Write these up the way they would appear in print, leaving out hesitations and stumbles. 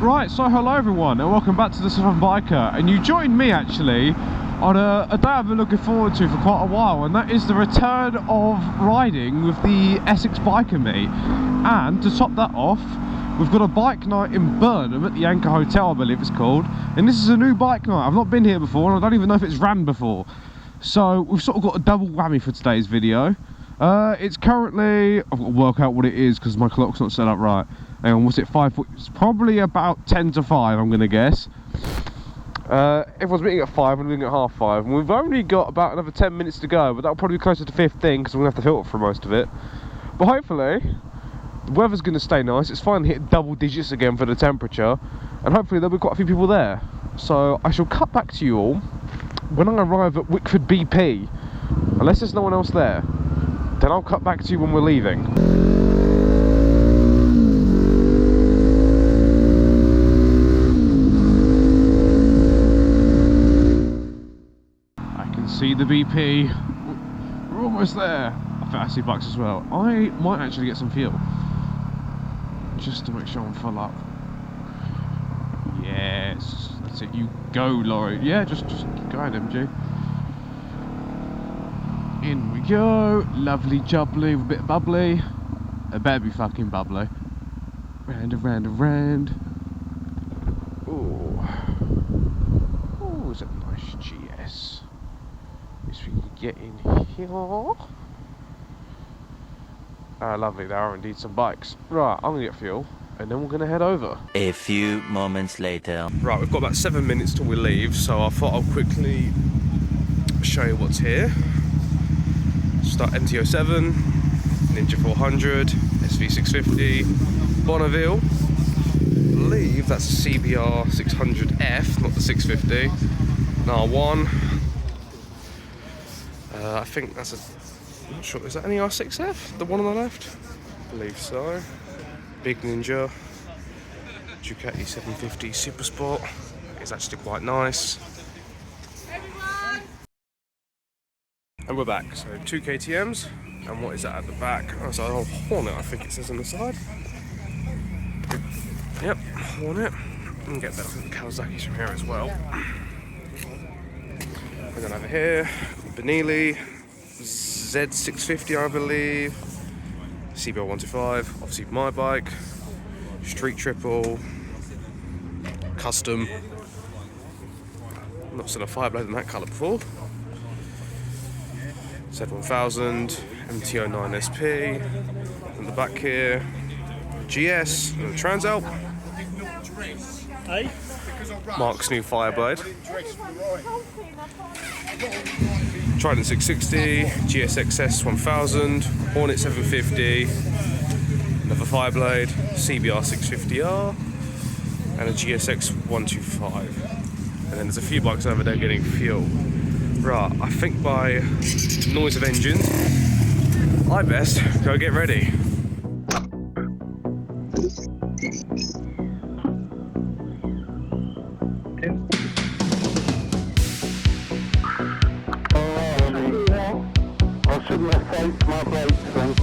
Right, so hello everyone and welcome back to the Southern Biker, and you joined me actually on a day I've been looking forward to for quite a while, and that is the return of riding with the Essex Biker Meet. And to top that off, we've got a bike night in Burnham at the Anchor Hotel, I believe it's called, and this is a new bike night. I've not been here before and I don't even know if it's ran before, so we've sort of got a double whammy for today's video. It's currently, I've got to work out what it is because my clock's not set up right. Hang on, what's it, 5 foot? It's probably about 10 to 5, I'm going to guess. Everyone's meeting at 5, we're meeting at half 5, and we've only got about another 10 minutes to go, but that'll probably be closer to 15 because we're going to have to filter for most of it. But hopefully, the weather's going to stay nice. It's finally hit double digits again for the temperature, and hopefully there'll be quite a few people there. So I shall cut back to you all when I arrive at Wickford BP, unless there's no one else there. Then I'll cut back to you when we're leaving. See the BP, we're almost there. I think I see bikes as well. I might actually get some fuel just to make sure I'm full up. Yes, that's it. You go, Laurie. Yeah, just go ahead, MG. In we go. Lovely jubbly with a bit of bubbly. It better be fucking bubbly. Round and round and round. Oh, is it a nice GS? If we can get in here. Ah, lovely, there are indeed some bikes. Right, I'm gonna get fuel and then we're gonna head over. A few moments later. Right, we've got about 7 minutes till we leave, so I thought I'll quickly show you what's here. Start MT-07, Ninja 400, SV650, Bonneville. I believe that's a CBR 600F, not the 650. An R1. I think that's I'm not sure, is that an ER6F? The one on the left? I believe so. Big Ninja. Ducati 750 Super Sport. It's actually quite nice. And we're back, so 2 KTMs. And what is that at the back? Oh, so a Hornet, I think it says on the side. Yep, Hornet. You can get that from the Kawasaki's from here as well. And then over here, Benelli, Z650 I believe, CBR 125, obviously my bike, Street Triple, Custom, I've not seen a Fireblade in that colour before, Z1000, MT-09 SP, and the back here, GS, and the Transalp, Mark's new Fireblade, Trident 660, GSXS 1000, Hornet 750, another Fireblade, CBR 650R, and a GSX 125. And then there's a few bikes over there getting fuel. Right, I think by noise of engines, I best go get ready. My brakes then.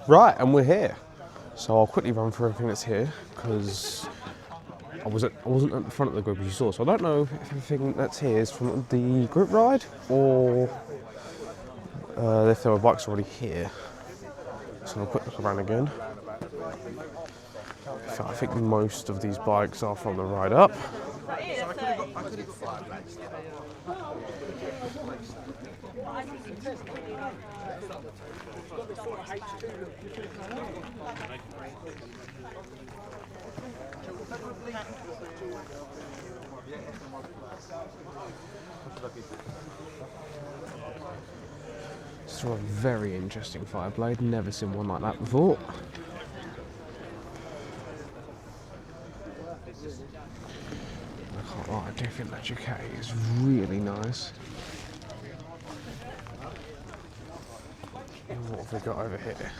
Right, and we're here. So I'll quickly run through everything that's here because I wasn't at the front of the group as you saw. So I don't know if everything that's here is from the group ride or if there were bikes already here. So I'll quick look around again. So I think most of these bikes are from the ride up. It's a very interesting Fireblade, never seen one like that before. I can't lie, I do think that Ducati is really nice. What have we got over here?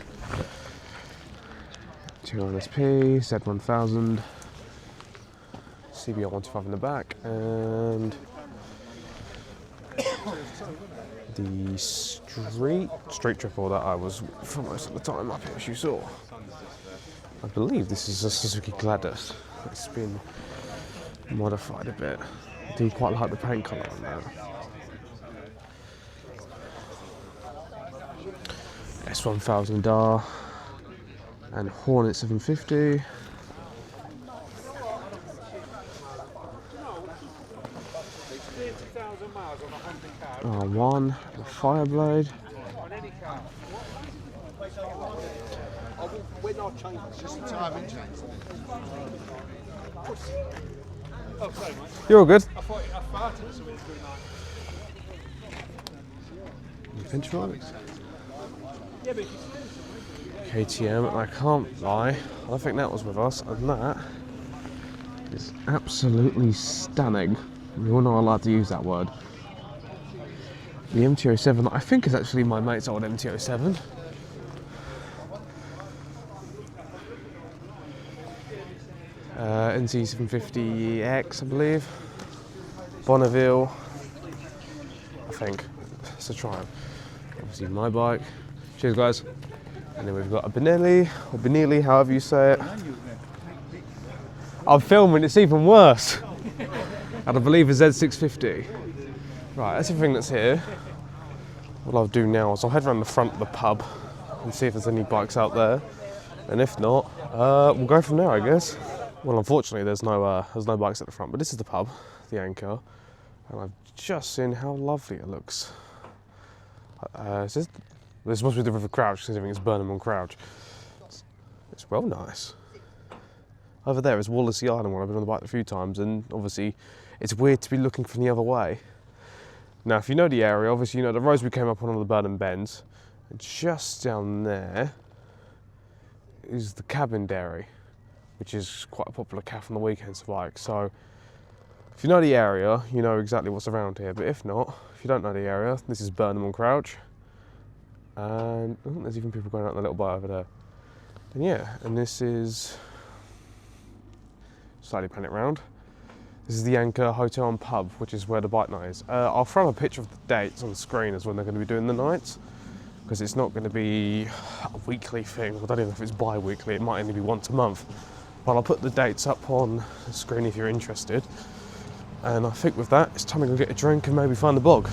200SP, Z1000, CBR 125 in the back, and the street triple that I was for most of the time up here, as you saw. I believe this is a Suzuki Gladys. It's been modified a bit. I do quite like the paint colour on that. S1000R and Hornet 750. R1, a Fireblade. You're all good. Benchmarks. KTM, I can't lie, I think that was with us, and that is absolutely stunning. You all know I like to use that word. The MT-07, I think is actually my mate's old MT-07. NC750X, I believe. Bonneville, I think. It's a Triumph. Obviously my bike. Cheers guys. And then we've got a Benelli, or Benelli, however you say it. I'm filming, it's even worse. And I believe a Z650. Right, that's everything that's here. What I'll do now is I'll head around the front of the pub and see if there's any bikes out there. And if not, we'll go from there, I guess. Well, unfortunately, there's no bikes at the front, but this is the pub, the Anchor. And I've just seen how lovely it looks. This must be the River Crouch, considering it's Burnham-On-Crouch. It's well nice. Over there is Wallasey Island, where I've been on the bike a few times, and obviously it's weird to be looking from the other way. Now, if you know the area, obviously you know the roads we came up on the Burnham Bends, and just down there is the Cabin Dairy, which is quite a popular cafe on the weekends to bike. So if you know the area, you know exactly what's around here, but if not, if you don't know the area, this is Burnham-On-Crouch. And there's even people going out on the little bar over there. And yeah, and this is, slightly pan it round. This is the Anchor Hotel and Pub, which is where the bike night is. I'll throw a picture of the dates on the screen as when they're going to be doing the nights, because it's not going to be a weekly thing. I don't even know if it's bi-weekly, it might only be once a month. But I'll put the dates up on the screen if you're interested. And I think with that, it's time to go get a drink and maybe find the bog.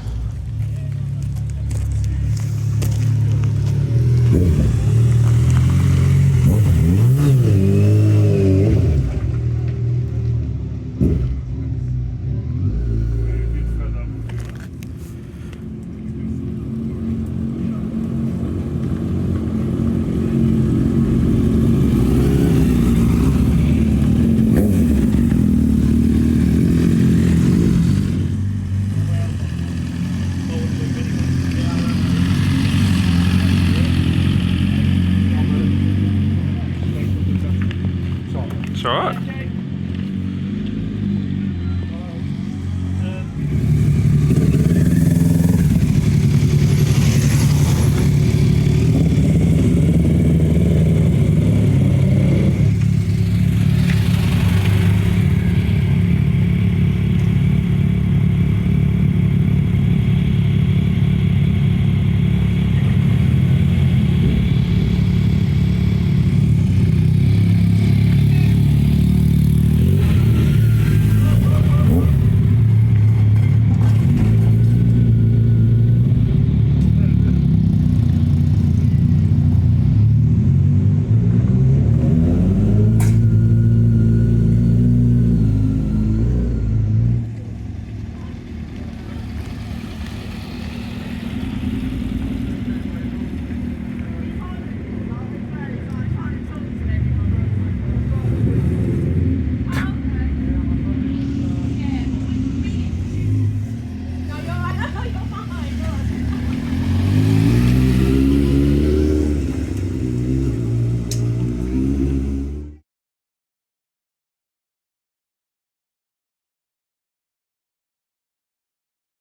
It's all right.